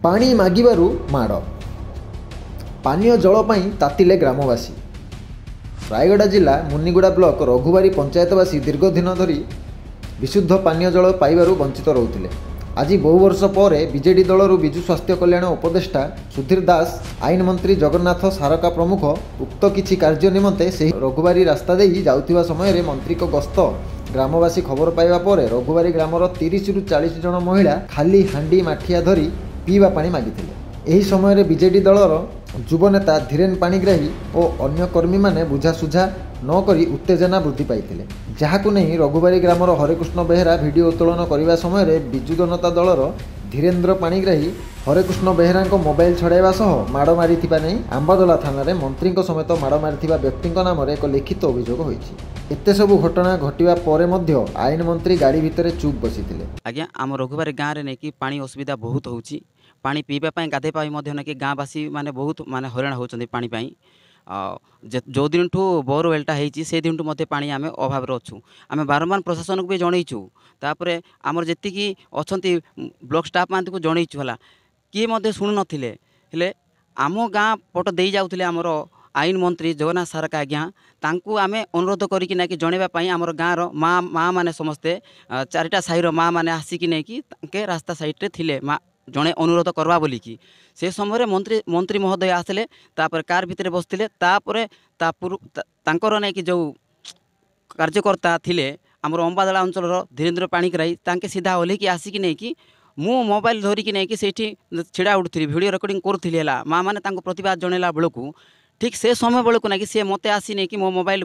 पानी मागिबारु माड़ पानीय जल पाई तातिले ग्रामवासी। रायगड़ा जिला मुनिगुड़ा ब्लॉक रघुबारी पंचायतवासी दीर्घ दिन धरी विशुद्ध पानीय जल पाइबारु वंचित रहुथिले। आज बहु वर्ष पर बीजेडी दलर विजु स्वास्थ्य कल्याण उपदेष्टा सुधीर दास, आईन मंत्री जगन्नाथ सारका प्रमुख उक्त किछि कार्य निमंते से रघुबारी रास्ता देई जाउथिबा समय मंत्री को गस्त ग्रामवासी खबर पाइबा पर रघुबारी ग्रामर 30 रु 40 जन महिला खाली हांडी माठिया धरी पीवा पानी मागिथिले। एही समय बीजेडी दलर युव नेता धीरेन पाणिग्राही और अन्य कर्मी माने बुझासुझा न करी उत्तेजना वृद्धि पाइथिले, जहाकु नहीं रघुबारी ग्रामर हरेकृष्ण बेहेरा भिडियो उत्तोलन करने समय विजु जनता दलर धीरेन्द्र पाणिग्राही हरेकृष्ण बेहेरा मोबाइल छड़ाइवा सह माड़ मारी नहीं आंबादोला थाना रे मंत्री समेत माड़ मारी व्यक्ति नाम एक लिखित अभियोग होइछि। एते सबु घटना घटिवा परे मध्य आईन मंत्री गाड़ी भितर चुप बसिथिले। आज्ञा आम रघुबारी गाँव में नहीं पानी असुविधा बहुत होउछि। पानी पीवा गाधे नहीं गाँववासी मैंने बहुत माने हराण होती पानी जो दिन ठू बोरवेलटा होती से दिन ठू पानी आम अभाव अच्छू। आम बारंबार प्रशासन को भी जनईचु, तापर आमर जी अच्छा ब्लॉक स्टाफ मान को जनईचु है किए शुणु नथिले। आम गाँ पट दे जाऊे आमर आईन मंत्री जगन्नाथ सारका आज्ञा तांकु आमे अनुरोध करिकिना कि जणेबाई आमर गाँवर माँ माने समस्ते 4टा साहिर माँ माने आसिकी नहीं कि रास्ता साइड रे थिले माँ जड़े अनुरोध करवा बोलिकी से समय मंत्री महोदय आसले तापर कार भितर बसते तांकर नहीं कि जो कार्यकर्ता थिले आमर अंबादला अंचल धीरेन्द्र पाणिग्राही तांके सीधा ओल्हेकी आसिकी नहीं कि मु मोबाइल धरिकी नहीं कि सेठी छिड़ा उठुथि वीडियो रिकॉर्डिंग करुथि है माँ मैंने प्रतिवाद जनला बेलू ठीक से समय बेलू ना कि सी मत आसी नहीं कि मो मोबाइल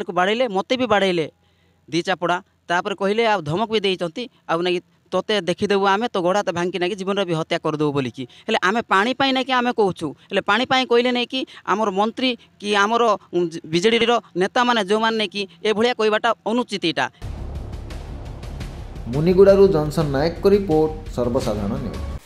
को बाड़े मत भी बाड़े दी चापड़ा तापर कहले आ धमक भी देती आउ ना तोते देखीदेबू आमे तो गोड़ा तो भांगी ना कि जीवन भी हत्या करदेबू बोलिकी हेले आमे पानी पाई ना कि आमे कहूँ हेले पानी पाई कहले नहीं कि आमर मंत्री कि आमर बीजेडी नेता माने जो माने कि ए भलिया कहबाटा अनुचित। एटा मुनिगुड़ारू जॉनसन नायक को रिपोर्ट सर्वसाधारण न्यूज।